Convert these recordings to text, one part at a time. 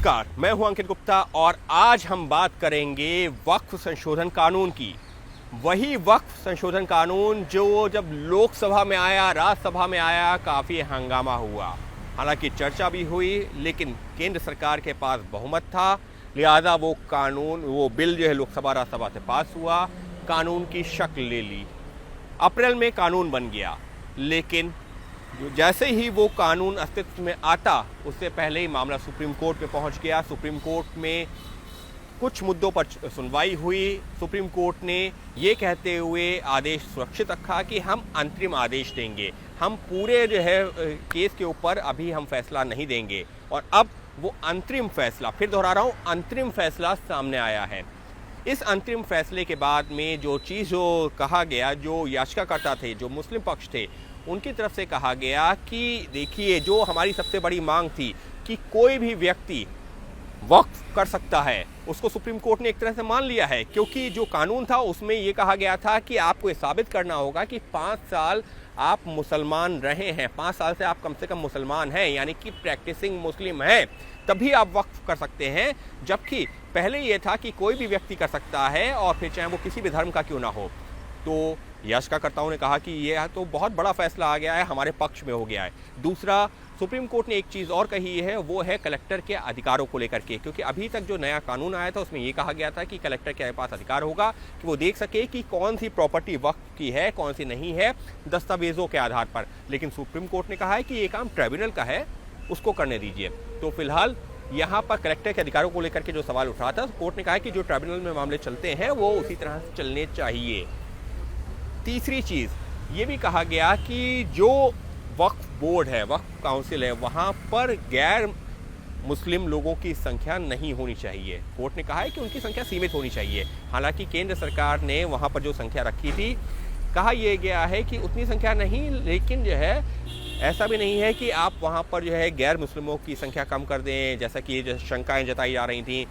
नमस्कार, मैं हूं अंकित गुप्ता और आज हम बात करेंगे वक्फ संशोधन कानून की। वही वक्फ संशोधन कानून जो जब लोकसभा में आया, राज्यसभा में आया, काफ़ी हंगामा हुआ। हालांकि चर्चा भी हुई, लेकिन केंद्र सरकार के पास बहुमत था, लिहाजा वो बिल जो है लोकसभा राज्यसभा से पास हुआ, कानून की शक्ल ले ली। अप्रैल में कानून बन गया, लेकिन जैसे ही वो कानून अस्तित्व में आता उससे पहले ही मामला सुप्रीम कोर्ट में पहुंच गया। सुप्रीम कोर्ट में कुछ मुद्दों पर सुनवाई हुई। सुप्रीम कोर्ट ने ये कहते हुए आदेश सुरक्षित रखा कि हम अंतरिम आदेश देंगे, हम पूरे जो है केस के ऊपर अभी हम फैसला नहीं देंगे। और अब वो अंतरिम फैसला, फिर दोहरा रहा हूँ, अंतरिम फैसला सामने आया है। इस अंतरिम फैसले के बाद में जो चीज़ जो कहा गया, जो याचिकाकर्ता थे, जो मुस्लिम पक्ष थे, उनकी तरफ से कहा गया कि देखिए, जो हमारी सबसे बड़ी मांग थी कि कोई भी व्यक्ति वक्फ कर सकता है, उसको सुप्रीम कोर्ट ने एक तरह से मान लिया है, क्योंकि जो कानून था उसमें ये कहा गया था कि आपको ये साबित करना होगा कि 5 साल आप मुसलमान रहे हैं, 5 साल से आप कम से कम मुसलमान हैं, यानी कि प्रैक्टिसिंग मुस्लिम हैं, तभी आप वक्फ कर सकते हैं। जबकि पहले ये था कि कोई भी व्यक्ति कर सकता है, और फिर चाहे वो किसी भी धर्म का क्यों ना हो। तो याचिकाकर्ताओं ने कहा कि यह तो बहुत बड़ा फैसला आ गया है, हमारे पक्ष में हो गया है। दूसरा, सुप्रीम कोर्ट ने एक चीज़ और कही है, वो है कलेक्टर के अधिकारों को लेकर के, क्योंकि अभी तक जो नया कानून आया था उसमें ये कहा गया था कि कलेक्टर के पास अधिकार होगा कि वो देख सके कि कौन सी प्रॉपर्टी वक्फ की है, कौन सी नहीं है, दस्तावेजों के आधार पर। लेकिन सुप्रीम कोर्ट ने कहा है कि ये काम ट्राइब्यूनल का है, उसको करने दीजिए। तो फिलहाल यहाँ पर कलेक्टर के अधिकारों को लेकर के जो सवाल उठ रहा था, कोर्ट ने कहा है कि जो ट्राइब्यूनल में मामले चलते हैं वो उसी तरह से चलने चाहिए। तीसरी चीज़ ये भी कहा गया कि जो वक्फ बोर्ड है, वक्फ काउंसिल है, वहाँ पर गैर मुस्लिम लोगों की संख्या नहीं होनी चाहिए। कोर्ट ने कहा है कि उनकी संख्या सीमित होनी चाहिए। हालांकि केंद्र सरकार ने वहाँ पर जो संख्या रखी थी, कहा यह गया है कि उतनी संख्या नहीं, लेकिन जो है ऐसा भी नहीं है कि आप वहाँ पर जो है गैर मुस्लिमों की संख्या कम कर दें, जैसा कि जो शंकाएँ जताई जा रही थी,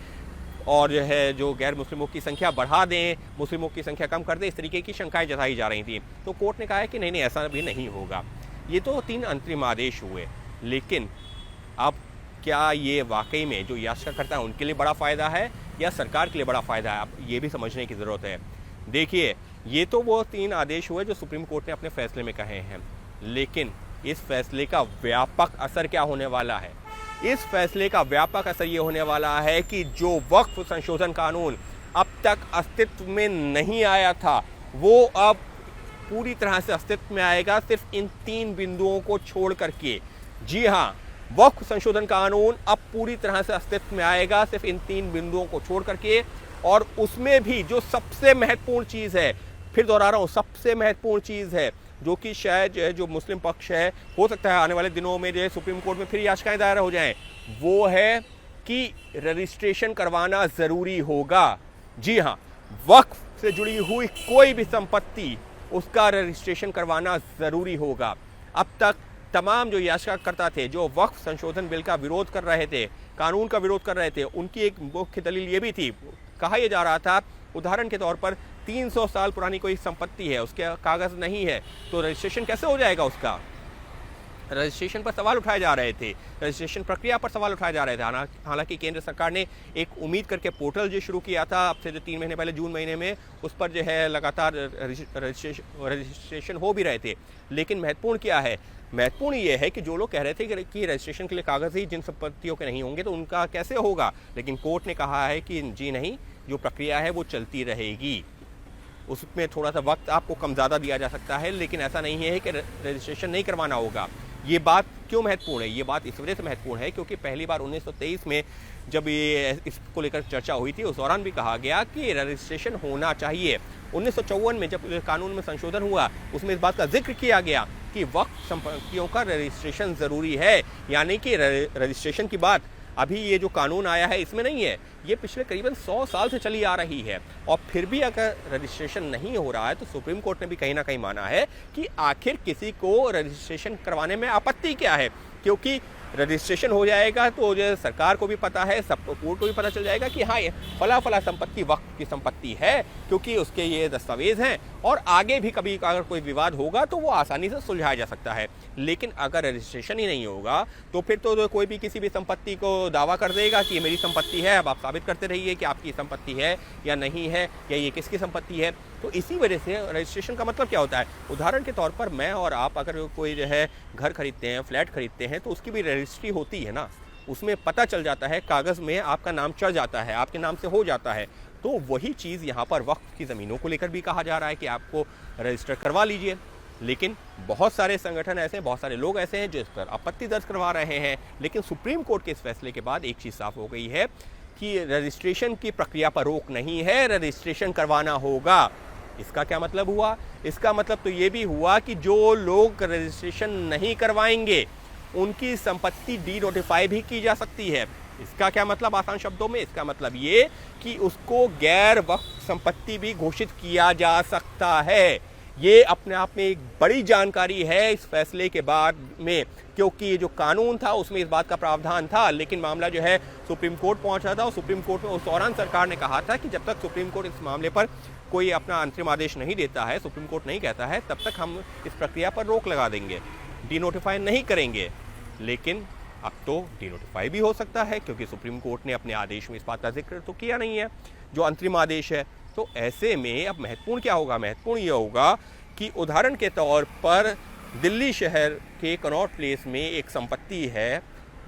और जो है जो गैर मुस्लिमों की संख्या बढ़ा दें, मुस्लिमों की संख्या कम कर दें, इस तरीके की शंकाएं जताई जा रही थी। तो कोर्ट ने कहा है कि नहीं, ऐसा भी नहीं होगा। ये तो 3 अंतरिम आदेश हुए, लेकिन अब क्या ये वाकई में जो याचिकाकर्ता है उनके लिए बड़ा फ़ायदा है या सरकार के लिए बड़ा फ़ायदा है, अब ये भी समझने की ज़रूरत है। देखिए, ये तो वो 3 आदेश हुए जो सुप्रीम कोर्ट ने अपने फैसले में कहे हैं, लेकिन इस फैसले का व्यापक असर क्या होने वाला है? इस फैसले का व्यापक असर ये होने वाला है कि जो वक्फ संशोधन कानून अब तक अस्तित्व में नहीं आया था, वो अब पूरी तरह से अस्तित्व में आएगा, सिर्फ इन 3 बिंदुओं को छोड़ करके। जी हाँ, वक्फ संशोधन कानून अब पूरी तरह से अस्तित्व में आएगा, सिर्फ इन 3 बिंदुओं को छोड़ करके। और उसमें भी जो सबसे महत्वपूर्ण चीज़ है, फिर दोहरा रहा हूँ, सबसे महत्वपूर्ण चीज़ है, जो कि शायद जो मुस्लिम पक्ष है, हो सकता है आने वाले दिनों में जो है सुप्रीम कोर्ट में फिर याचिकाएं दायर हो जाएं, वो है कि रजिस्ट्रेशन करवाना ज़रूरी होगा। जी हाँ, वक्फ से जुड़ी हुई कोई भी संपत्ति, उसका रजिस्ट्रेशन करवाना ज़रूरी होगा। अब तक तमाम जो याचिकाकर्ता थे, जो वक्फ संशोधन बिल का विरोध कर रहे थे, कानून का विरोध कर रहे थे, उनकी एक मुख्य दलील ये भी थी, कहा यह जा रहा था, उदाहरण के तौर पर 300 साल पुरानी कोई संपत्ति है, उसके कागज़ नहीं है, तो रजिस्ट्रेशन कैसे हो जाएगा उसका? रजिस्ट्रेशन पर सवाल उठाए जा रहे थे, रजिस्ट्रेशन प्रक्रिया पर सवाल उठाए जा रहे थे। हालांकि केंद्र सरकार ने एक उम्मीद करके पोर्टल जो शुरू किया था, अब से जो 3 महीने पहले जून महीने में, उस पर जो है लगातार रजिस्ट्रेशन हो भी रहे थे। लेकिन महत्वपूर्ण क्या है? महत्वपूर्ण ये है कि जो लोग कह रहे थे कि रजिस्ट्रेशन के लिए कागज़ ही जिन संपत्तियों के नहीं होंगे, तो उनका कैसे होगा? लेकिन कोर्ट ने कहा है कि जी नहीं, जो प्रक्रिया है वो चलती रहेगी। उसमें थोड़ा सा वक्त आपको कम ज़्यादा दिया जा सकता है, लेकिन ऐसा नहीं है कि रजिस्ट्रेशन नहीं करवाना होगा। ये बात क्यों महत्वपूर्ण है? ये बात इस वजह से महत्वपूर्ण है क्योंकि पहली बार 1923 में जब ये इसको लेकर चर्चा हुई थी, उस दौरान भी कहा गया कि रजिस्ट्रेशन होना चाहिए। 1954 में जब कानून में संशोधन हुआ, उसमें इस बात का जिक्र किया गया कि वक्फ संपत्तियों का रजिस्ट्रेशन ज़रूरी है, यानी कि रजिस्ट्रेशन की बात अभी ये जो कानून आया है इसमें नहीं है, ये पिछले करीबन 100 साल से चली आ रही है। और फिर भी अगर रजिस्ट्रेशन नहीं हो रहा है, तो सुप्रीम कोर्ट ने भी कहीं ना कहीं माना है कि आखिर किसी को रजिस्ट्रेशन करवाने में आपत्ति क्या है, क्योंकि रजिस्ट्रेशन हो जाएगा तो जो सरकार को भी पता है, सब कोर्ट को भी पता चल जाएगा कि हाँ, ये फला फला संपत्ति वक्फ की संपत्ति है, क्योंकि उसके ये दस्तावेज हैं, और आगे भी कभी अगर कोई विवाद होगा तो वो आसानी से सुलझाया जा सकता है। लेकिन अगर रजिस्ट्रेशन ही नहीं होगा तो फिर तो कोई भी किसी भी संपत्ति को दावा कर देगा कि ये मेरी संपत्ति है, अब आप साबित करते रहिए कि आपकी संपत्ति है या नहीं है, या ये किसकी संपत्ति है। तो इसी वजह से रजिस्ट्रेशन का मतलब क्या होता है, उदाहरण के तौर पर मैं और आप अगर कोई जो है घर खरीदते हैं, फ्लैट खरीदते हैं, तो उसकी भी रजिस्ट्री होती है ना, उसमें पता चल जाता है, कागज़ में आपका नाम चढ़ जाता है, आपके नाम से हो जाता है। तो वही चीज़ यहाँ पर वक्फ की ज़मीनों को लेकर भी कहा जा रहा है कि आपको रजिस्टर करवा लीजिए। लेकिन बहुत सारे संगठन ऐसे हैं, बहुत सारे लोग ऐसे हैं जो इस पर आपत्ति दर्ज करवा रहे हैं। लेकिन सुप्रीम कोर्ट के इस फैसले के बाद एक चीज़ साफ हो गई है कि रजिस्ट्रेशन की प्रक्रिया पर रोक नहीं है, रजिस्ट्रेशन करवाना होगा। इसका क्या मतलब हुआ? इसका मतलब तो ये भी हुआ कि जो लोग रजिस्ट्रेशन नहीं करवाएंगे उनकी संपत्ति डी नोटिफाई भी की जा सकती है। इसका क्या मतलब आसान शब्दों में? इसका मतलब ये कि उसको गैर वक्फ संपत्ति भी घोषित किया जा सकता है। ये अपने आप में एक बड़ी जानकारी है इस फैसले के बाद में, क्योंकि जो कानून था उसमें इस बात का प्रावधान था, लेकिन मामला जो है सुप्रीम कोर्ट पहुंचा था, और सुप्रीम कोर्ट में उस दौरान सरकार ने कहा था कि जब तक सुप्रीम कोर्ट इस मामले पर कोई अपना अंतरिम आदेश नहीं देता है, सुप्रीम कोर्ट नहीं कहता है, तब तक हम इस प्रक्रिया पर रोक लगा देंगे, डी नोटिफाई नहीं करेंगे। लेकिन अब तो डी नोटिफाई भी हो सकता है, क्योंकि सुप्रीम कोर्ट ने अपने आदेश में इस बात का जिक्र तो किया नहीं है, जो अंतरिम आदेश है। तो ऐसे में अब महत्वपूर्ण क्या होगा? महत्वपूर्ण यह होगा कि उदाहरण के तौर पर दिल्ली शहर के कनॉट प्लेस में एक संपत्ति है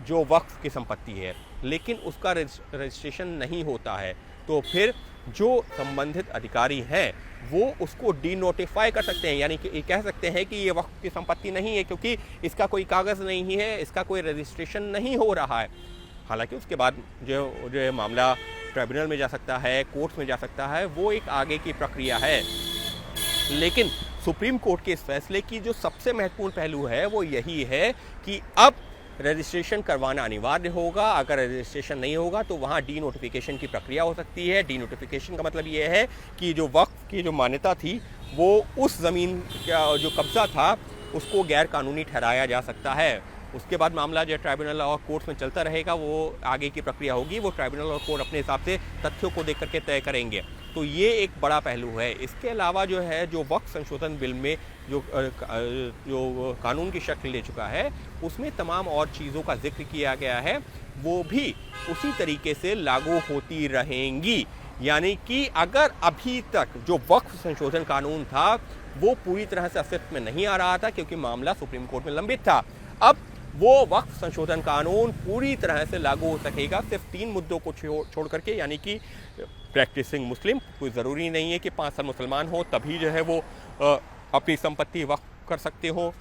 जो वक्फ की संपत्ति है, लेकिन उसका रजिस्ट्रेशन नहीं होता है, तो फिर जो संबंधित अधिकारी हैं वो उसको डी नोटिफाई कर सकते हैं, यानी कि कह सकते हैं कि ये वक्फ की संपत्ति नहीं है, क्योंकि इसका कोई कागज़ नहीं है, इसका कोई रजिस्ट्रेशन नहीं हो रहा है। हालांकि उसके बाद जो मामला ट्राइब्यूनल में जा सकता है, कोर्ट में जा सकता है, वो एक आगे की प्रक्रिया है। लेकिन सुप्रीम कोर्ट के इस फैसले की जो सबसे महत्वपूर्ण पहलू है वो यही है कि अब रजिस्ट्रेशन करवाना अनिवार्य होगा। अगर रजिस्ट्रेशन नहीं होगा तो वहाँ डी नोटिफिकेशन की प्रक्रिया हो सकती है। डी नोटिफिकेशन का मतलब ये है कि जो वक्फ की जो मान्यता थी वो उस ज़मीन का जो कब्ज़ा था उसको गैर कानूनी ठहराया जा सकता है। उसके बाद मामला जो ट्राइब्यूनल और कोर्ट में चलता रहेगा, वो आगे की प्रक्रिया होगी, वो ट्राइब्यूनल और कोर्ट अपने हिसाब से तथ्यों को देख करके तय करेंगे। तो ये एक बड़ा पहलू है। इसके अलावा जो है जो वक्फ संशोधन बिल में जो कानून की शक्ल ले चुका है उसमें तमाम और चीज़ों का जिक्र किया गया है, वो भी उसी तरीके से लागू होती रहेंगी। यानी कि अगर अभी तक जो वक्फ संशोधन कानून था वो पूरी तरह से अस्तित्व में नहीं आ रहा था क्योंकि मामला सुप्रीम कोर्ट में लंबित था, अब वो वक्फ संशोधन कानून पूरी तरह से लागू हो सकेगा सिर्फ 3 मुद्दों को छोड़ करके, यानी कि प्रैक्टिसिंग मुस्लिम, कोई ज़रूरी नहीं है कि 5 साल मुसलमान हो तभी जो है वो अपनी संपत्ति वक्फ कर सकते हो।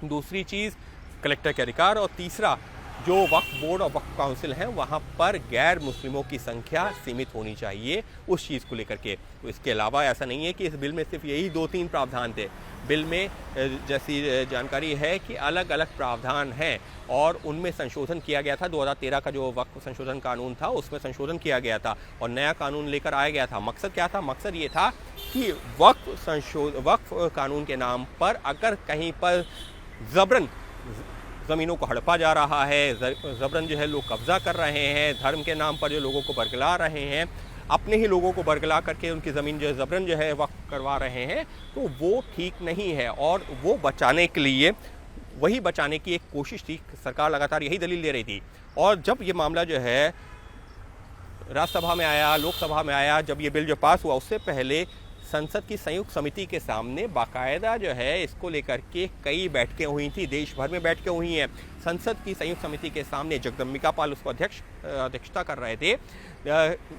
दूसरी चीज़ कलेक्टर के अधिकार, और तीसरा जो वक्फ बोर्ड और वक्फ काउंसिल हैं वहाँ पर गैर मुस्लिमों की संख्या सीमित होनी चाहिए उस चीज़ को लेकर के। तो इसके अलावा ऐसा नहीं है कि इस बिल में सिर्फ यही 2-3 प्रावधान थे। बिल में जैसी जानकारी है कि अलग अलग प्रावधान हैं और उनमें संशोधन किया गया था। 2013 का जो वक्फ संशोधन कानून था उसमें संशोधन किया गया था और नया कानून लेकर आया गया था। मकसद क्या था? मकसद ये था कि वक्फ कानून के नाम पर अगर कहीं पर ज़बरन ज़मीनों को हड़पा जा रहा है, ज़बरन जो है लोग कब्ज़ा कर रहे हैं, धर्म के नाम पर जो लोगों को बरगला रहे हैं, अपने ही लोगों को बरगला करके उनकी ज़मीन जो है ज़बरन जो है वक्फ करवा रहे हैं, तो वो ठीक नहीं है। और वो बचाने के लिए, वही बचाने की एक कोशिश थी, सरकार लगातार यही दलील दे रही थी। और जब ये मामला जो है राज्यसभा में आया, लोकसभा में आया, जब ये बिल जो पास हुआ उससे पहले संसद की संयुक्त समिति के सामने बाकायदा जो है इसको लेकर के कई बैठकें हुई थी, देश भर में बैठकें हुई हैं। संसद की संयुक्त समिति के सामने जगदम्बिका पाल उसको अध्यक्षता कर रहे थे।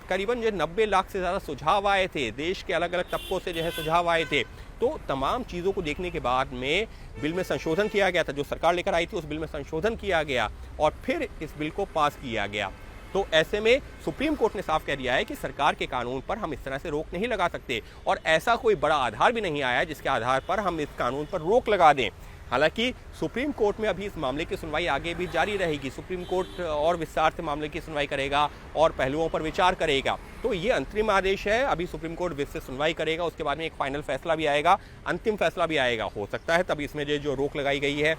करीबन जो 90 लाख से ज़्यादा सुझाव आए थे, देश के अलग अलग तबकों से जो है सुझाव आए थे। तो तमाम चीज़ों को देखने के बाद में बिल में संशोधन किया गया था, जो सरकार लेकर आई थी उस बिल में संशोधन किया गया और फिर इस बिल को पास किया गया। तो ऐसे में सुप्रीम कोर्ट ने साफ कह दिया है कि सरकार के कानून पर हम इस तरह से रोक नहीं लगा सकते और ऐसा कोई बड़ा आधार भी नहीं आया जिसके आधार पर हम इस कानून पर रोक लगा दें। हालांकि सुप्रीम कोर्ट में अभी इस मामले की सुनवाई आगे भी जारी रहेगी। सुप्रीम कोर्ट और विस्तार से मामले की सुनवाई करेगा और पहलुओं पर विचार करेगा। तो ये अंतरिम आदेश है, अभी सुप्रीम कोर्ट विस्तृत सुनवाई करेगा, उसके बाद में एक फाइनल फैसला भी आएगा, अंतिम फैसला भी आएगा। हो सकता है तब इसमें जो रोक लगाई गई है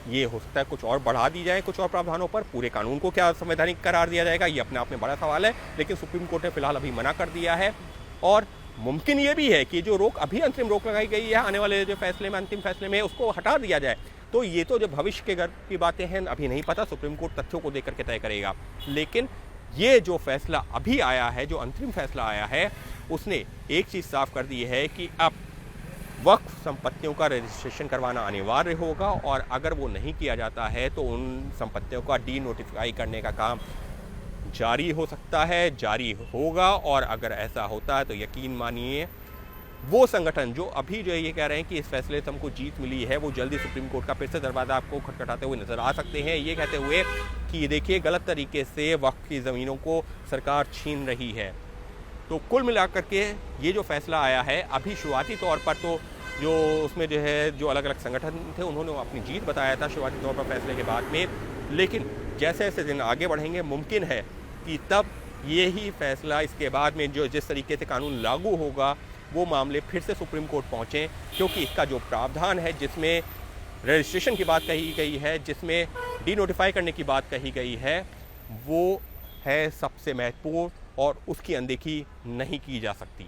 ये हो सकता है कुछ और बढ़ा दी जाए, कुछ और प्रावधानों पर। पूरे कानून को क्या संवैधानिक करार दिया जाएगा, ये अपने आप में बड़ा सवाल है, लेकिन सुप्रीम कोर्ट ने फिलहाल अभी मना कर दिया है। और मुमकिन ये भी है कि जो रोक अभी अंतरिम रोक लगाई गई है आने वाले जो फैसले में, अंतिम फैसले में, उसको हटा दिया जाए। तो ये तो जो भविष्य के घर की बातें हैं, अभी नहीं पता, सुप्रीम कोर्ट तथ्यों को देकर के तय करेगा। लेकिन ये जो फैसला अभी आया है, जो अंतरिम फैसला आया है, उसने एक चीज़ साफ कर दी है कि अब वक्फ संपत्तियों का रजिस्ट्रेशन करवाना अनिवार्य होगा, और अगर वो नहीं किया जाता है तो उन संपत्तियों का डी नोटिफाई करने का काम जारी हो सकता है, जारी होगा। और अगर ऐसा होता है तो यकीन मानिए वो संगठन जो अभी जो है ये कह रहे हैं कि इस फैसले से हमको जीत मिली है, वो जल्दी सुप्रीम कोर्ट का फिर से दरवाज़ा आपको खटखटाते हुए नजर आ सकते हैं, ये कहते हुए कि ये देखिए गलत तरीके से वक्फ की ज़मीनों को सरकार छीन रही है। तो कुल मिलाकर के ये जो फैसला आया है, अभी शुरुआती तौर पर तो जो उसमें जो है जो अलग अलग संगठन थे उन्होंने अपनी जीत बताया था शुरुआती तौर पर फैसले के बाद में, लेकिन जैसे जैसे दिन आगे बढ़ेंगे मुमकिन है कि तब ये ही फैसला इसके बाद में जो जिस तरीके से कानून लागू होगा वो मामले फिर से सुप्रीम कोर्ट पहुँचें, क्योंकि इसका जो प्रावधान है जिसमें रजिस्ट्रेशन की बात कही गई है, जिसमें डी नोटिफाई करने की बात कही गई है, वो है सबसे महत्वपूर्ण और उसकी अनदेखी नहीं की जा सकती।